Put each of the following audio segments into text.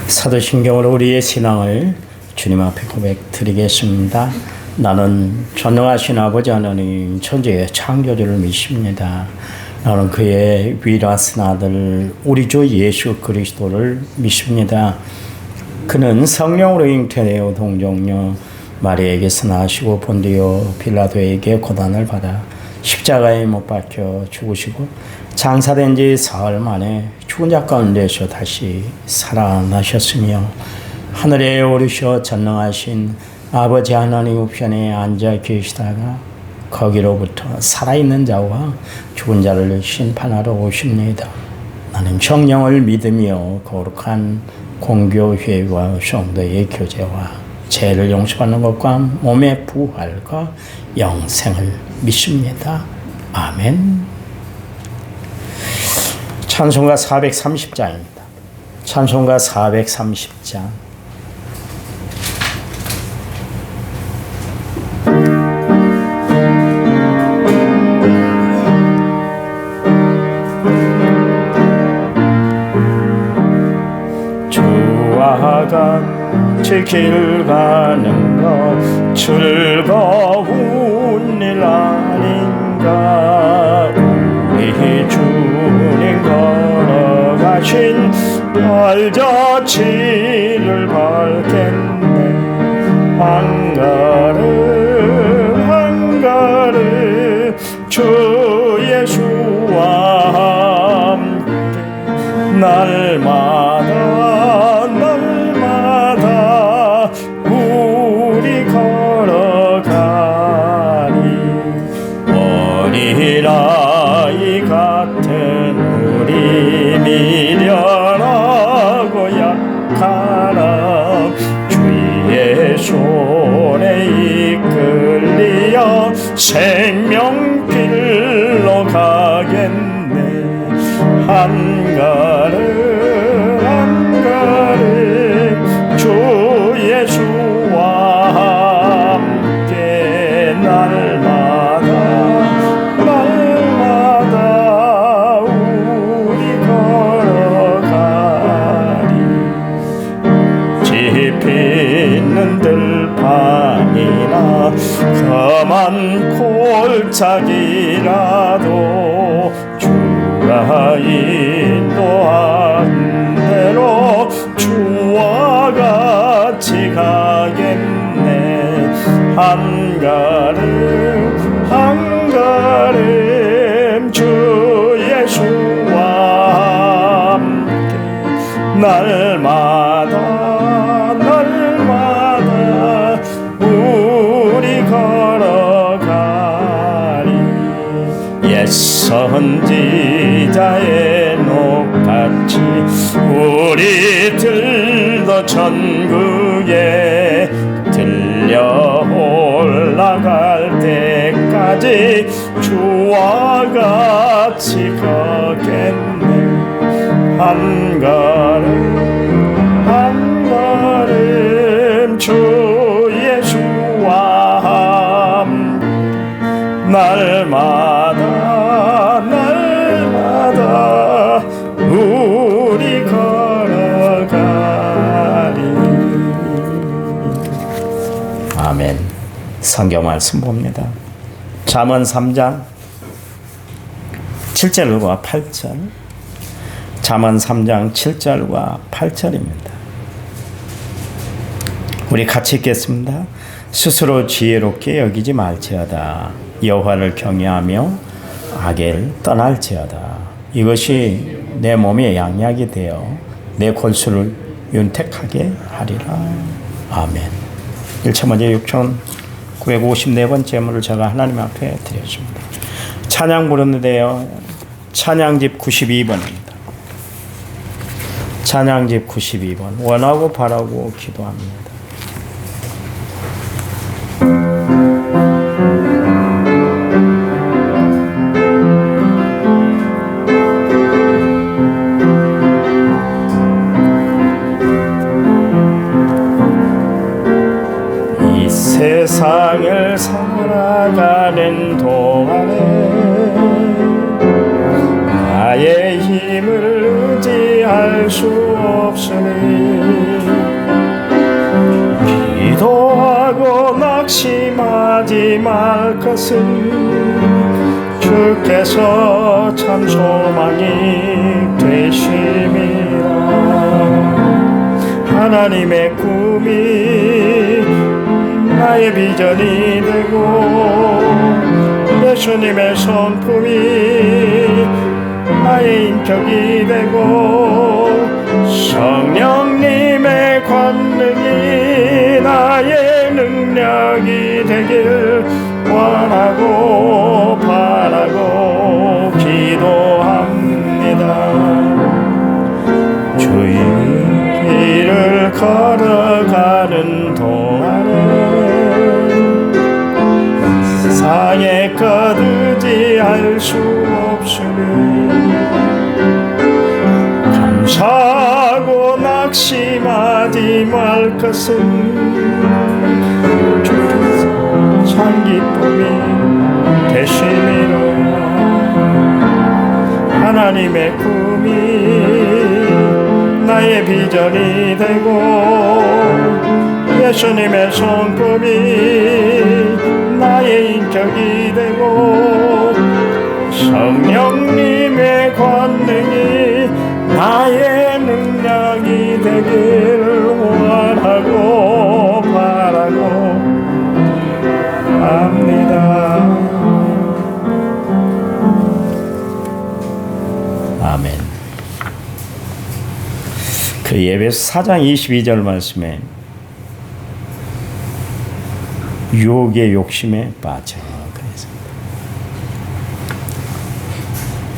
사도신경으로 우리의 신앙을 주님 앞에 고백드리겠습니다. 나는 전능하신 아버지 하나님 천지의 창조주를 믿습니다. 나는 그의 위라신 아들 우리 주 예수 그리스도를 믿습니다. 그는 성령으로 잉태되어 동정녀 마리아에게서 나시고 본디오 빌라도에게 고난을 받아 십자가에 못 박혀 죽으시고 장사된 지 사흘 만에 죽은 자 가운데서 다시 살아나셨으며 하늘에 오르셔 전능하신 아버지 하나님 우편에 앉아 계시다가 거기로부터 살아있는 자와 죽은 자를 심판하러 오십니다. 나는 성령을 믿으며 거룩한 공교회와 성도의 교제와 죄를 용서받는 것과 몸의 부활과 영생을 믿습니다. 아멘. 찬송가 430장입니다. 찬송가 430장. 주와 같이 길 가는 것 즐거운 일 아닌가. 우리 주님 걸어가신 발자취를 밟겠네. 한 걸음 한 걸음 주 예수와 함께 날마다 우리 걸어가니. 어린아이 같은 우리 미련하고 약하나 주의 손에 이끌리어 생명길로 가겠네. 한 걸음 한 걸음 주 예수와 함께 날마다 우리 걸어가리. 짚있는 들판이나 험한 골짜기라도 주가 인도한 대로 주와 같이 가겠네. 한 걸음 한 걸음 주 예수와 함께 날마다 우리 걸어가리. 옛 선지자의 녹같이 우리들도 천국에 들려 올라갈 때까지 주와 같이 가겠네. 한 걸음 한 걸음 주 예수와 함께 날마다 우리 걸어가리. 아멘. 성경 말씀 봅니다. 잠언 3장 7절과 8절. 잠언 3장 7절과 8절입니다. 우리 같이 읽겠습니다. 스스로 지혜롭게 여기지 말지어다. 여호와를 경외하며 악을 떠날지어다. 이것이 내 몸에 양약이 되어 내 골수를 윤택하게 하리라. 아멘. 1천번째 6,954번째 물을 제가 하나님 앞에 드렸습니다. 찬양 부르는데요. 찬양집 92번입니다. 찬양집 92번. 원하고 바라고 기도합니다. 이 세상을 살아가는 동안에 나의 힘을 의지할 수 없으니 낙심하지 말 것은 주께서 참 소망이 되심이라. 하나님의 꿈이 나의 비전이 되고 예수님의 성품이 나의 인격이 되고 성령님의 권능이 나의 능력이 되길 원하고 바라고 기도합니다. 주의 길을 걸어가는 동안에 상의 것 의지할 수 없으니 감사하고 낙심하지 말 것은 주께서 참 기쁨이 되심이라. 하나님의 꿈이 나의 비전이 되고 예수님의 성품이 나의 인격이 되고 성령님의 권능이 나의 능력이 되길 원하고 바라고 합니다. 아멘. 그 에베소 4장 22절 말씀에 유혹의 욕심에 빠져. 그래서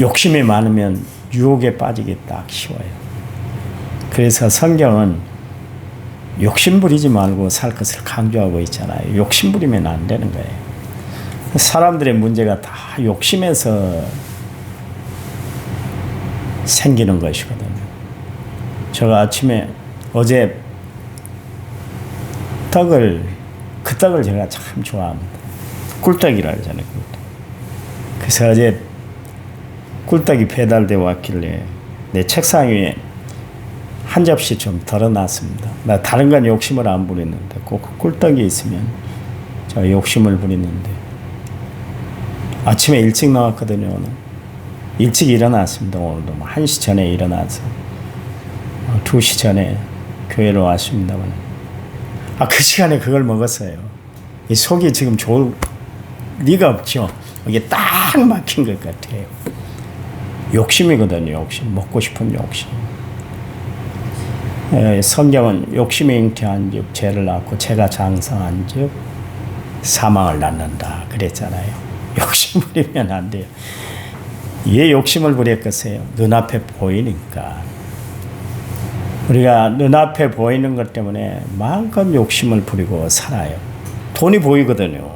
욕심이 많으면 유혹에 빠지기 딱 쉬워요. 그래서 성경은 욕심 부리지 말고 살 것을 강조하고 있잖아요. 욕심 부리면 안 되는 거예요. 사람들의 문제가 다 욕심에서 생기는 것이거든요. 제가 아침에 어제 그 떡을 제가 참 좋아합니다. 꿀떡이라 그러잖아요. 꿀떡. 그래서 어제 꿀떡이 배달되어 왔길래 내 책상 위에 한 접시 좀 덜어놨습니다. 나 다른 건 욕심을 안 부리는데 꼭 꿀떡이 있으면 제가 욕심을 부리는데 아침에 일찍 나왔거든요. 오늘 일찍 일어났습니다. 오늘도 1시 전에 일어나서 2시 전에 교회로 왔습니다만 그 시간에 그걸 먹었어요. 이 속이 지금 좋을 리가 없죠. 이게 딱 막힌 것 같아요. 욕심이거든요. 욕심. 먹고 싶은 욕심. 성경은 욕심이 잉태한 즉 죄를 낳고 죄가 장성한 즉 사망을 낳는다 그랬잖아요. 욕심 부리면 안 돼요. 왜 욕심을 부렸겠어요? 눈앞에 보이니까. 우리가 눈앞에 보이는 것 때문에 마음껏 욕심을 부리고 살아요. 돈이 보이거든요.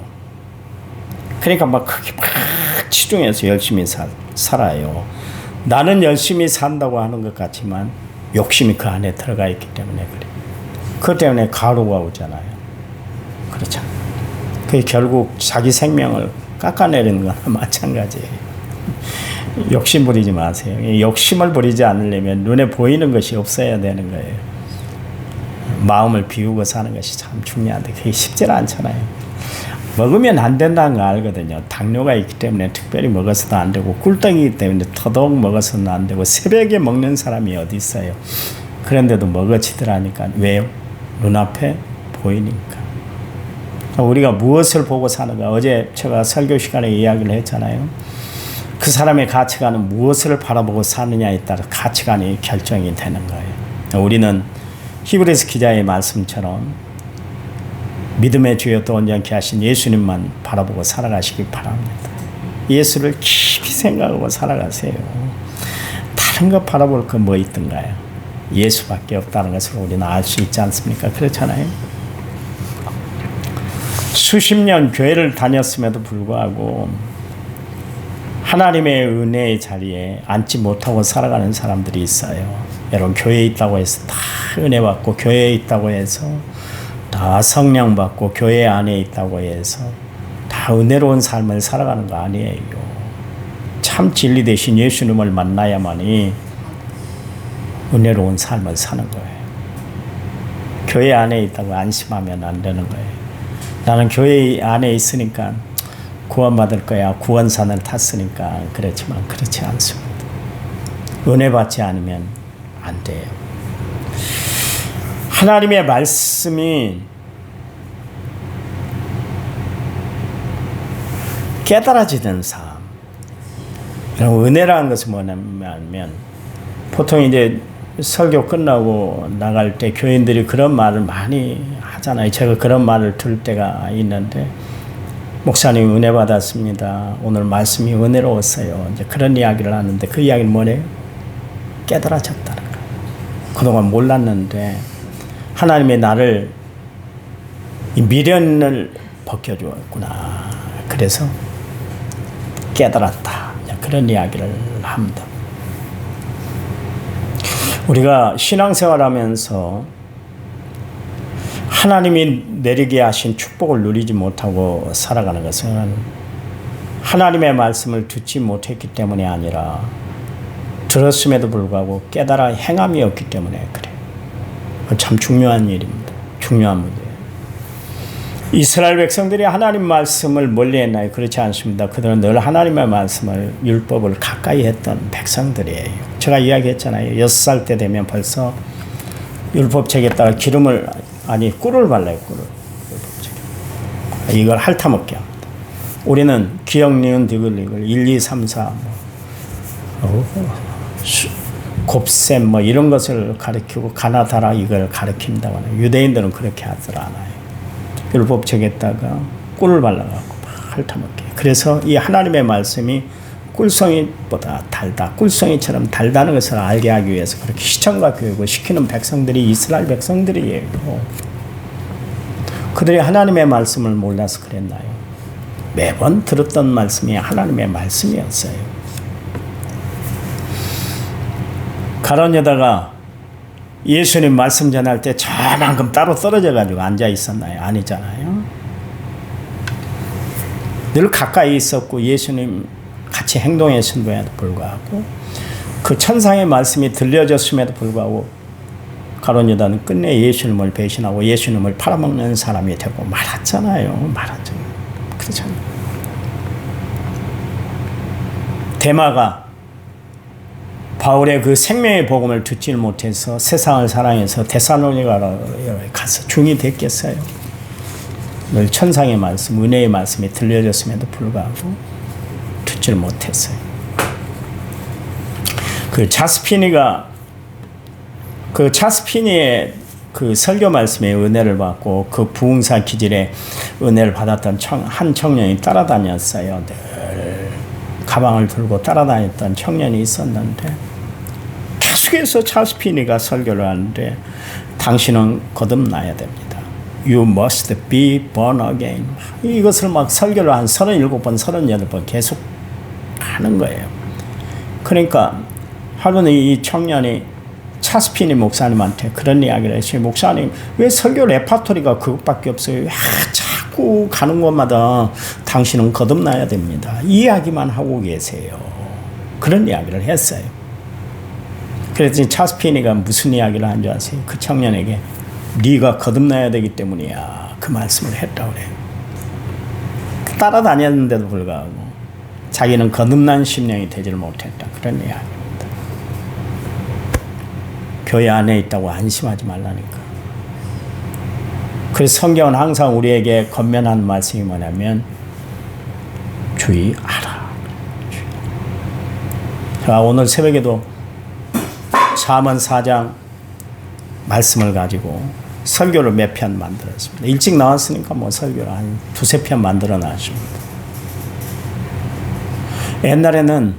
그러니까 막 크게 막 치중해서 열심히 살아요. 나는 열심히 산다고 하는 것 같지만 욕심이 그 안에 들어가 있기 때문에 그래요. 그것 때문에 가루가 오잖아요. 그렇죠. 그게 결국 자기 생명을 깎아내리는 거나 마찬가지예요. 욕심 부리지 마세요. 욕심을 부리지 않으려면 눈에 보이는 것이 없어야 되는 거예요. 마음을 비우고 사는 것이 참 중요한데 그게 쉽지 않잖아요. 먹으면 안 된다는 거 알거든요. 당뇨가 있기 때문에 특별히 먹어서도 안 되고 꿀떡이기 때문에 더더욱 먹어서는 안 되고 새벽에 먹는 사람이 어디 있어요. 그런데도 먹어지더라니까. 왜요? 눈앞에 보이니까. 우리가 무엇을 보고 사는가. 어제 제가 설교 시간에 이야기를 했잖아요. 그 사람의 가치관은 무엇을 바라보고 사느냐에 따라 가치관이 결정이 되는 거예요. 우리는 히브리서 기자의 말씀처럼 믿음의 주여 또 온전케 하신 예수님만 바라보고 살아가시기 바랍니다. 예수를 깊이 생각하고 살아가세요. 다른 거 바라볼 거 뭐 있던가요? 예수밖에 없다는 것을 우리는 알 수 있지 않습니까? 그렇잖아요. 수십 년 교회를 다녔음에도 불구하고 하나님의 은혜의 자리에 앉지 못하고 살아가는 사람들이 있어요. 여러분 교회에 있다고 해서 다 은혜 받고 교회에 있다고 해서 다 성령 받고 교회 안에 있다고 해서 다 은혜로운 삶을 살아가는 거 아니에요. 참 진리 되신 예수님을 만나야만이 은혜로운 삶을 사는 거예요. 교회 안에 있다고 안심하면 안 되는 거예요. 나는 교회 안에 있으니까 구원받을 거야. 구원산을 탔으니까 그렇지만 그렇지 않습니다. 은혜 받지 않으면 안 돼요. 하나님의 말씀이 깨달아지는 삶. 은혜라는 것은 뭐냐면 보통 이제 설교 끝나고 나갈 때 교인들이 그런 말을 많이 하잖아요. 제가 그런 말을 들을 때가 있는데, 목사님 은혜 받았습니다. 오늘 말씀이 은혜로웠어요. 이제 그런 이야기를 하는데, 그 이야기는 뭐래요? 깨달아졌다는 거예요. 그동안 몰랐는데 하나님의 나를 이 미련을 벗겨주었구나. 그래서 깨달았다. 그런 이야기를 합니다. 우리가 신앙생활하면서 하나님이 내리게 하신 축복을 누리지 못하고 살아가는 것은 하나님의 말씀을 듣지 못했기 때문이 아니라 들었음에도 불구하고 깨달아 행함이 없기 때문에 그래요. 참 중요한 일입니다. 중요한 문제예요. 이스라엘 백성들이 하나님 말씀을 멀리했나요? 그렇지 않습니다. 그들은 늘 하나님의 말씀을, 율법을 가까이 했던 백성들이에요. 제가 이야기했잖아요. 6살 때 되면 벌써 율법책에다가 꿀을 발라요. 꿀을. 이걸 핥아먹게 합니다. 우리는 기역, 니은, 디귿, 리을 1, 2, 3, 4 곱셈 이런 것을 가르치고 가나다라 이걸 가르친다고 하나요. 유대인들은 그렇게 하질 않아요. 율법책에다가 꿀을 발라갖고 핥아먹게. 그래서 이 하나님의 말씀이 꿀송이보다 달다. 꿀송이처럼 달다는 것을 알게 하기 위해서 그렇게 시청과 교육을 시키는 백성들이 이스라엘 백성들이에요. 그들이 하나님의 말씀을 몰라서 그랬나요? 매번 들었던 말씀이 하나님의 말씀이었어요. 가론 여다가 예수님 말씀 전할 때 저만큼 따로 떨어져가지고 앉아 있었나요? 아니잖아요. 늘 가까이 있었고 예수님 같이 행동했음에도 불구하고 그 천상의 말씀이 들려졌음에도 불구하고 가론 유다는 끝내 예수님을 배신하고 예수님을 팔아먹는 사람이 되고 말았잖아요. 그렇잖아요. 데마가 바울의 그 생명의 복음을 듣지 못해서 세상을 사랑해서 데살로니가로 가서 중이 됐겠어요. 늘 천상의 말씀, 은혜의 말씀이 들려졌음에도 불구하고 듣지를 못했어요. 그 자스피니의 그 설교 말씀에 은혜를 받고 그 부흥사 기질에 은혜를 받았던 한 청년이 따라다녔어요. 늘 가방을 들고 따라다녔던 청년이 있었는데 계속해서 자스피니가 설교를 하는데 당신은 거듭나야 됩니다. You must be born again. 이것을 막 설교를 한 37번, 38번 계속 하는 거예요. 그러니까 하루는 이 청년이 차스피니 목사님한테 그런 이야기를 했어요. 목사님, 왜 설교 레파토리가 그것밖에 없어요? 왜 자꾸 가는 곳마다 당신은 거듭나야 됩니다. 이 이야기만 하고 계세요. 그런 이야기를 했어요. 그랬더니 차스피니가 무슨 이야기를 한 줄 아세요? 그 청년에게 네가 거듭나야 되기 때문이야. 그 말씀을 했다고 그래요. 따라다녔는데도 불구하고 자기는 거듭난 심령이 되지를 못했다. 그런 이야기입니다. 교회 안에 있다고 안심하지 말라니까. 그래서 성경은 항상 우리에게 권면하는 말씀이 뭐냐면 주의하라. 자, 오늘 새벽에도 잠언 4장 말씀을 가지고 설교를 몇 편 만들었습니다. 일찍 나왔으니까 설교를 한 2-3편 만들어 놨습니다. 옛날에는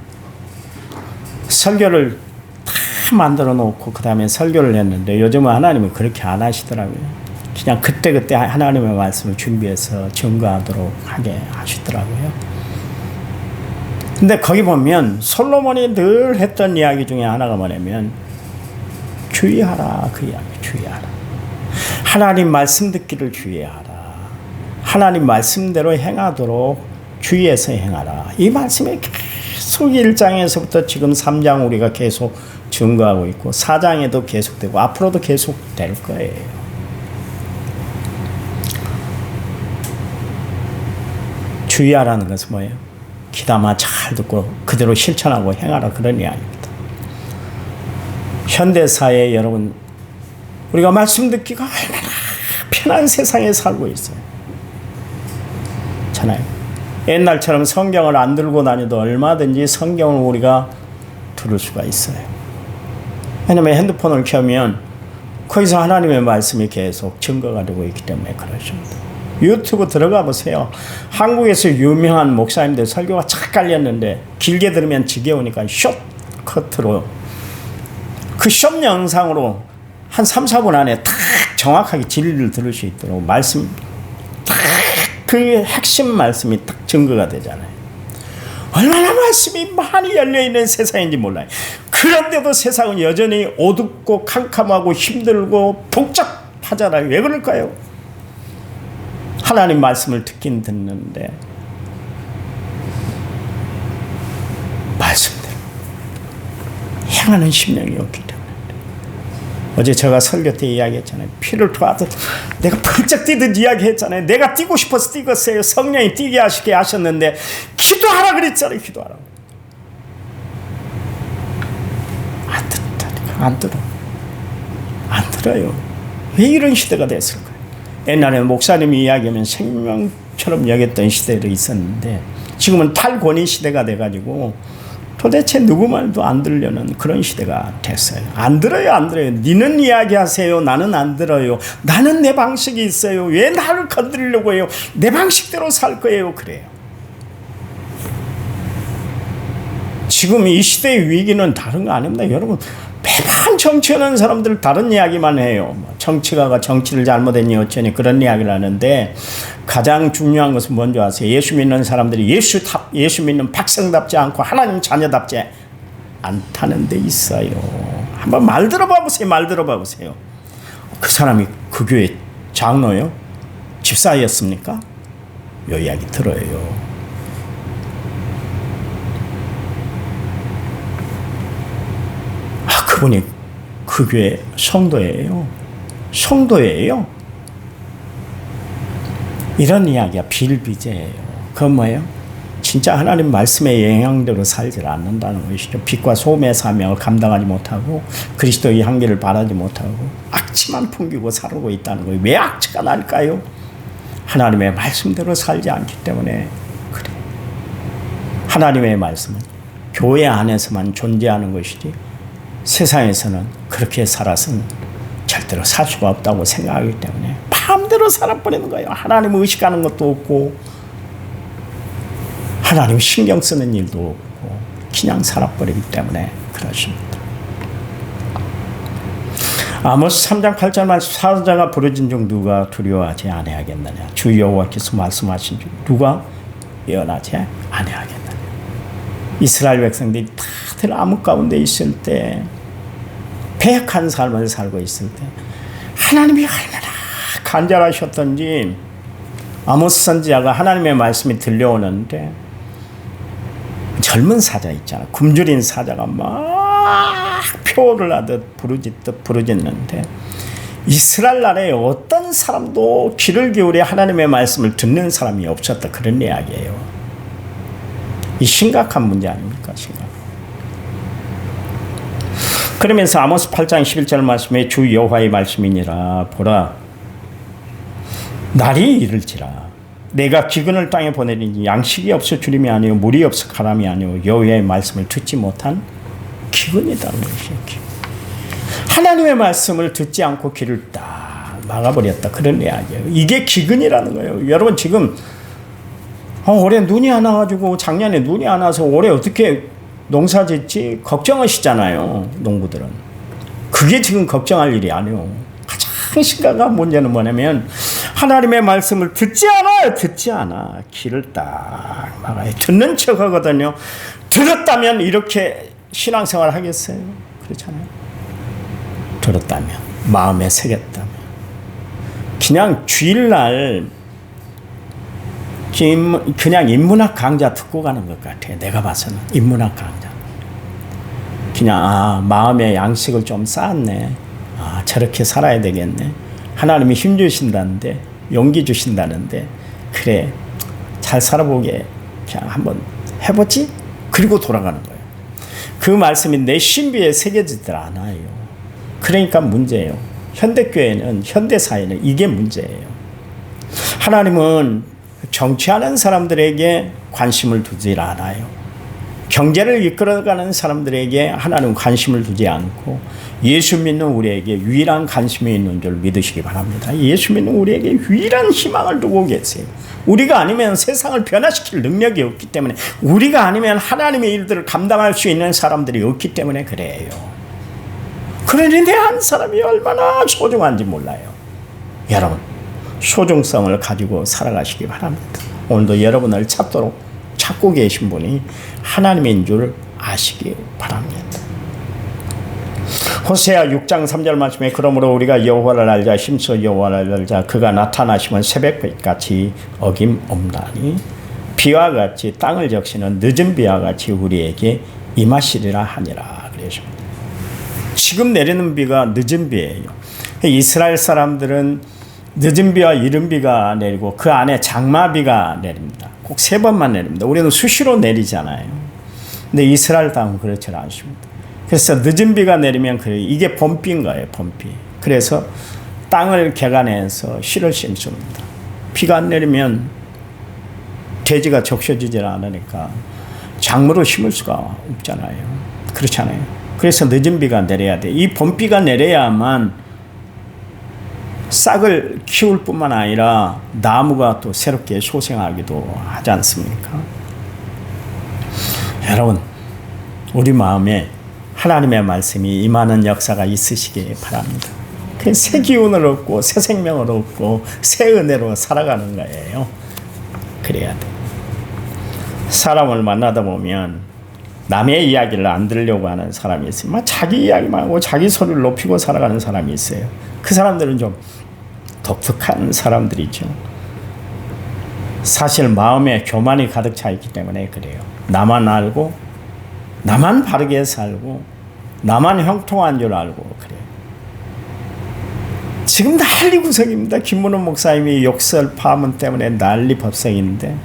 설교를 다 만들어 놓고 그 다음에 설교를 했는데 요즘은 하나님은 그렇게 안 하시더라고요. 그냥 그때그때 하나님의 말씀을 준비해서 증거하도록 하게 하시더라고요. 근데 거기 보면 솔로몬이 늘 했던 이야기 중에 하나가 뭐냐면 주의하라. 그 이야기 주의하라. 하나님 말씀 듣기를 주의하라. 하나님 말씀대로 행하도록 주의해서 행하라. 이 말씀이 계속 1장에서부터 지금 3장 우리가 계속 증거하고 있고 4장에도 계속되고 앞으로도 계속될 거예요. 주의하라는 것은 뭐예요? 귀담아 잘 듣고 그대로 실천하고 행하라, 그런 이야기입니다. 현대사회에 여러분, 우리가 말씀 듣기가 얼마나 편한 세상에 살고 있어요. 잖아요. 옛날처럼 성경을 안 들고 다녀도 얼마든지 성경을 우리가 들을 수가 있어요. 왜냐하면 핸드폰을 켜면 거기서 하나님의 말씀이 계속 증거가 되고 있기 때문에 그러십니다. 유튜브 들어가 보세요. 한국에서 유명한 목사님들 설교가 착 깔렸는데 길게 들으면 지겨우니까 숏커트로 그 숏 영상으로 한 3, 4분 안에 딱 정확하게 진리를 들을 수 있도록 말씀 딱 그 핵심 말씀이 딱 증거가 되잖아요. 얼마나 말씀이 많이 열려있는 세상인지 몰라요. 그런데도 세상은 여전히 어둡고 캄캄하고 힘들고 복잡하잖아요. 왜 그럴까요? 하나님 말씀을 듣긴 듣는데 말씀대로 행하는 심령이 없기 때문에. 어제 제가 설교 때 이야기했잖아요. 피를 토하듯 내가 펄쩍 뛰듯 이야기했잖아요. 내가 뛰고 싶어서 뛰겠어요. 성령이 뛰게 하시게 하셨는데 기도하라 그랬잖아요. 기도하라고. 안 듣다니까. 안 들어요. 왜 이런 시대가 됐을까요? 옛날에 목사님이 이야기하면 생명처럼 여겼던 시대도 있었는데 지금은 탈권위 시대가 돼가지고 도대체 누구 말도 안 들으려는 그런 시대가 됐어요. 안 들어요. 니는 이야기하세요. 나는 안 들어요. 나는 내 방식이 있어요. 왜 나를 건드리려고 해요? 내 방식대로 살 거예요. 그래요. 지금 이 시대의 위기는 다른 거 아닙니다. 여러분, 매번 정치하는 사람들 다른 이야기만 해요. 정치가가 정치를 잘못했니 어쩌니 그런 이야기를 하는데 가장 중요한 것은 뭔지 아세요? 예수 믿는 사람들이 예수 믿는 백성답지 않고 하나님 자녀답지 않다는 데 있어요. 한번 말 들어봐 보세요. 그 사람이 그 교회 장로요? 집사였습니까? 이 이야기 들어요. 그분이 그 교회 성도예요. 이런 이야기가 비일비재예요. 그건 뭐예요? 진짜 하나님 말씀의 영향대로 살지 않는다는 것이죠. 빛과 소금의 사명을 감당하지 못하고 그리스도의 향기를 바라지 못하고 악취만 풍기고 살고 있다는 거예요. 왜 악취가 날까요? 하나님의 말씀대로 살지 않기 때문에 그래. 하나님의 말씀은 교회 안에서만 존재하는 것이지 세상에서는 그렇게 살아서는 절대로 살 수가 없다고 생각하기 때문에 마음대로 살아버리는 거예요. 하나님을 의식하는 것도 없고 하나님 신경 쓰는 일도 없고 그냥 살아버리기 때문에 그러십니다. 아모스 3장 8절 말씀, 사자가 부르짖은 중 누가 두려워하지 아니하겠느냐. 주 여호와께서 말씀하신 중 누가 예언하지 아니하겠느냐. 이스라엘 백성들이 다들 암흑 가운데 있을 때, 패역한 삶을 살고 있을 때 하나님이 얼마나 간절하셨던지 아모스 선지자가 하나님의 말씀이 들려오는데 젊은 사자 있잖아. 굶주린 사자가 막 표를 하듯 부르짖는데 이스라엘 나라에 어떤 사람도 귀를 기울여 하나님의 말씀을 듣는 사람이 없었다. 그런 이야기예요. 이 심각한 문제 아닙니까? 그러면서 아모스 8장 11절 말씀에 주 여호와의 말씀이니라. 보라, 날이 이를지라 내가 기근을 땅에 보내리니 양식이 없어 주림이 아니요 물이 없어 가람이 아니요 여호와의 말씀을 듣지 못한 기근이다는 것이에요. 하나님의 말씀을 듣지 않고 귀를 딱 막아버렸다. 그런 이야기예요. 이게 기근이라는 거예요. 여러분 지금 올해 눈이 안 와가지고 작년에 눈이 안 와서 올해 어떻게 농사 짓지 걱정하시잖아요. 농부들은. 그게 지금 걱정할 일이 아니에요. 가장 심각한 문제는 뭐냐면 하나님의 말씀을 듣지 않아. 귀를 딱 막아요. 듣는 척 하거든요. 들었다면 이렇게 신앙생활 하겠어요? 그렇잖아요. 들었다면, 마음에 새겼다면. 그냥 주일날 그냥 인문학 강좌 듣고 가는 것 같아요. 내가 봐서는 인문학 강좌. 그냥 마음의 양식을 좀 쌓았네. 저렇게 살아야 되겠네. 하나님이 힘 주신다는데, 용기 주신다는데, 그래 잘 살아보게 그냥 한번 해보지? 그리고 돌아가는 거예요. 그 말씀이 내 신비에 새겨지질 않아요. 그러니까 문제예요. 현대교회는, 현대사회는 이게 문제예요. 하나님은 정치하는 사람들에게 관심을 두질 않아요. 경제를 이끌어가는 사람들에게 하나님은 관심을 두지 않고 예수 믿는 우리에게 유일한 관심이 있는 줄 믿으시기 바랍니다. 예수 믿는 우리에게 유일한 희망을 두고 계세요. 우리가 아니면 세상을 변화시킬 능력이 없기 때문에, 우리가 아니면 하나님의 일들을 감당할 수 있는 사람들이 없기 때문에 그래요. 그러니 내 한 사람이 얼마나 소중한지 몰라요. 여러분, 소중성을 가지고 살아가시기 바랍니다. 오늘도 여러분을 찾고 계신 분이 하나님인 줄 아시기 바랍니다. 호세아 6장 3절 말씀에 그러므로 우리가 여호와를 알자, 힘써 여호와를 알자. 그가 나타나시면 새벽빛같이 어김없나니 비와 같이 땅을 적시는 늦은 비와 같이 우리에게 임하시리라 하니라 그러십니다. 지금 내리는 비가 늦은 비예요. 이스라엘 사람들은 늦은 비와 이른 비가 내리고 그 안에 장마비가 내립니다. 꼭 3번만 내립니다. 우리는 수시로 내리잖아요. 근데 이스라엘 땅은 그렇지 않습니다. 그래서 늦은 비가 내리면 이게 봄비인 거예요. 봄비. 그래서 땅을 개간해서 씨를 심습니다. 비가 안 내리면 대지가 적셔지질 않으니까 작물을 심을 수가 없잖아요. 그렇잖아요. 그래서 늦은 비가 내려야 돼. 이 봄비가 내려야만 싹을 키울 뿐만 아니라 나무가 또 새롭게 소생하기도 하지 않습니까? 여러분, 우리 마음에 하나님의 말씀이 임하는 역사가 있으시기 바랍니다. 새 기운을 얻고 새 생명을 얻고 새 은혜로 살아가는 거예요. 그래야 돼. 사람을 만나다 보면 남의 이야기를 안 들으려고 하는 사람이 있어요. 자기 이야기만 하고 자기 소리를 높이고 살아가는 사람이 있어요. 그 사람들은 좀 독특한 사람들이죠. 사실 마음에 교만이 가득 차 있기 때문에 그래요. 나만 알고 나만 바르게 살고 나만 형통한 줄 알고 그래요. 지금 난리 구석입니다. 김문호 목사님이 욕설 파문 때문에 난리 법석인데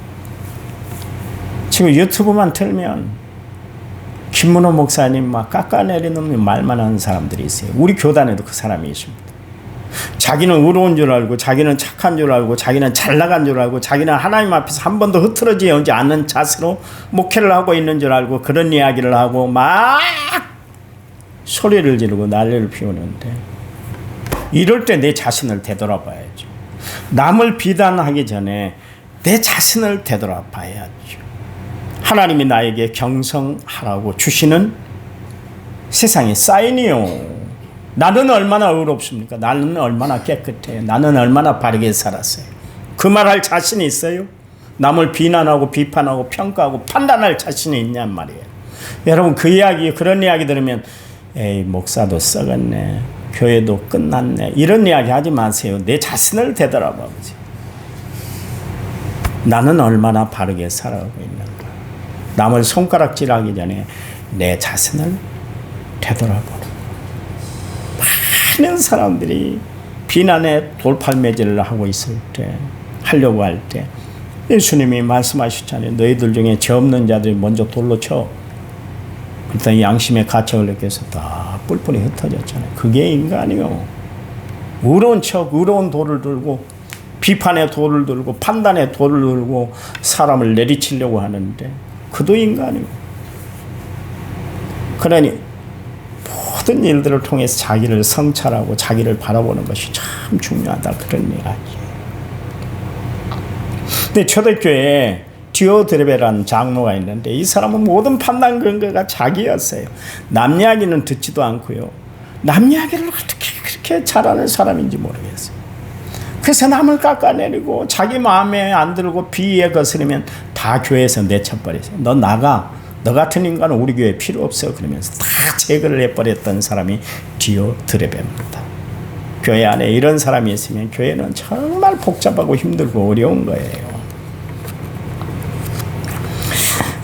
지금 유튜브만 틀면 김문호 목사님 막 깎아내리는 말만 하는 사람들이 있어요. 우리 교단에도 그 사람이 있습니다. 자기는 의로운 줄 알고 자기는 착한 줄 알고 자기는 잘 나간 줄 알고 자기는 하나님 앞에서 한 번도 흐트러지지 않는 자세로 목회를 하고 있는 줄 알고 그런 이야기를 하고 막 소리를 지르고 난리를 피우는데, 이럴 때 내 자신을 되돌아봐야죠. 남을 비난하기 전에 내 자신을 되돌아봐야죠. 하나님이 나에게 경성하라고 주시는 세상의 사인이요. 나는 얼마나 의롭습니까? 나는 얼마나 깨끗해요? 나는 얼마나 바르게 살았어요? 그 말할 자신이 있어요? 남을 비난하고 비판하고 평가하고 판단할 자신이 있냔 말이에요. 여러분, 그런 이야기 들으면 에이, 목사도 썩었네, 교회도 끝났네, 이런 이야기 하지 마세요. 내 자신을 되돌아봐 보세요. 나는 얼마나 바르게 살아가고 있는가. 남을 손가락질하기 전에 내 자신을 되돌아보라. 많은 사람들이 비난의 돌팔매질을 하고 있을 때, 하려고 할 때 예수님이 말씀하셨잖아요. 너희들 중에 죄 없는 자들이 먼저 돌로 쳐. 그랬더니 양심의 가책을 느껴서 다 뿔뿔이 흩어졌잖아요. 그게 인간이요. 의로운 척 의로운 돌을 들고 비판의 돌을 들고 판단의 돌을 들고 사람을 내리치려고 하는데 그도 인간이고. 그러니 모든 일들을 통해서 자기를 성찰하고 자기를 바라보는 것이 참 중요하다, 그런 이야기예요. 근데 초대교회에 디오드레베라는 장로가 있는데 이 사람은 모든 판단 근거가 자기였어요. 남 이야기는 듣지도 않고요. 남 이야기를 어떻게 그렇게 잘하는 사람인지 모르겠어요. 그래서 남을 깎아내리고 자기 마음에 안 들고 비위에 거스르면 다 교회에서 내쳐버렸어요. 너 나가. 너 같은 인간은 우리 교회에 필요 없어. 그러면서 다 제거를 해버렸던 사람이 디오드레베입니다. 교회 안에 이런 사람이 있으면 교회는 정말 복잡하고 힘들고 어려운 거예요.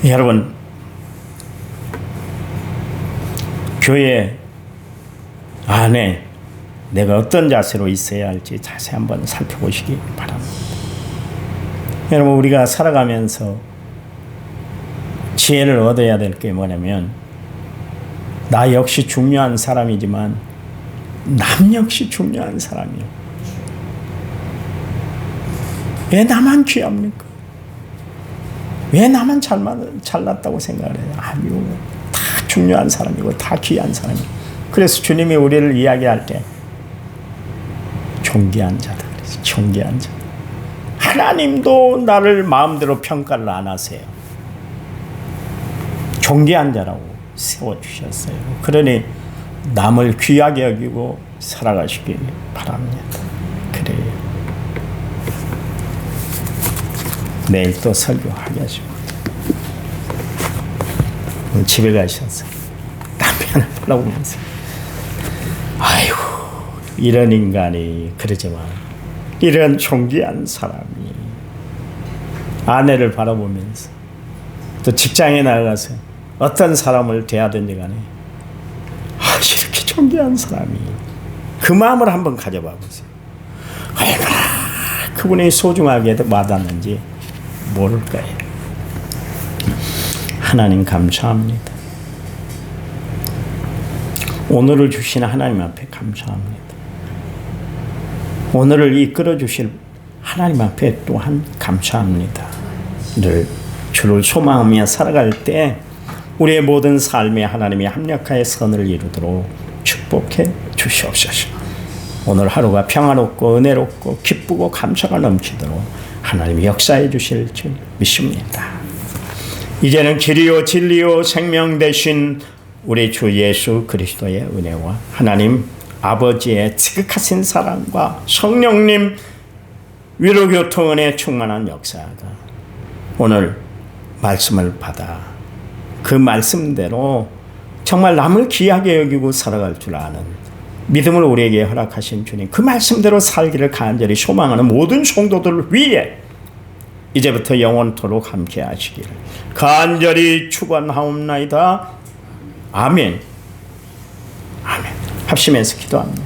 여러분, 교회 안에 내가 어떤 자세로 있어야 할지 자세히 한번 살펴보시기 바랍니다. 여러분, 우리가 살아가면서 지혜를 얻어야 될 게 뭐냐면, 나 역시 중요한 사람이지만 남 역시 중요한 사람이에요. 왜 나만 귀합니까? 왜 나만 잘났다고 생각을 해요? 아니요. 다 중요한 사람이고 다 귀한 사람이에요. 그래서 주님이 우리를 이야기할 때 존귀한 자다 그래서 존귀한 자. 하나님도 나를 마음대로 평가를 안 하세요. 존귀한 자라고 세워주셨어요. 그러니 남을 귀하게 여기고 살아가시길 바랍니다. 그래요. 내일 또 설교하겠습니다. 집에 가셔서 남편을 바라보면서 아이고 이런 인간이 그러지만 이런 존귀한 사람이 아내를 바라보면서 또 직장에 나가서 어떤 사람을 대하든지 간에 이렇게 존귀한 사람이 그 마음을 한번 가져봐 보세요. 얼마나 그분이 소중하게 와닿는지 모를 거예요. 하나님 감사합니다. 오늘을 주신 하나님 앞에 감사합니다. 오늘을 이끌어 주실 하나님 앞에 또한 감사합니다. 주를 소망하며 살아갈 때 우리의 모든 삶에 하나님이 합력하여 선을 이루도록 축복해 주시옵소서. 오늘 하루가 평안롭고 은혜롭고 기쁘고 감사가 넘치도록 하나님이 역사해 주실 줄 믿습니다. 이제는 길이요 진리요 생명 되신 우리 주 예수 그리스도의 은혜와 하나님 아버지의 지극하신 사랑과 성령님 위로교통 은혜 충만한 역사가 오늘 말씀을 받아 그 말씀대로 정말 남을 귀하게 여기고 살아갈 줄 아는 믿음을 우리에게 허락하신 주님, 그 말씀대로 살기를 간절히 소망하는 모든 성도들 위해 이제부터 영원토록 함께 하시기를 간절히 축원하옵나이다. 아멘. 아멘. 합심해서 기도합니다.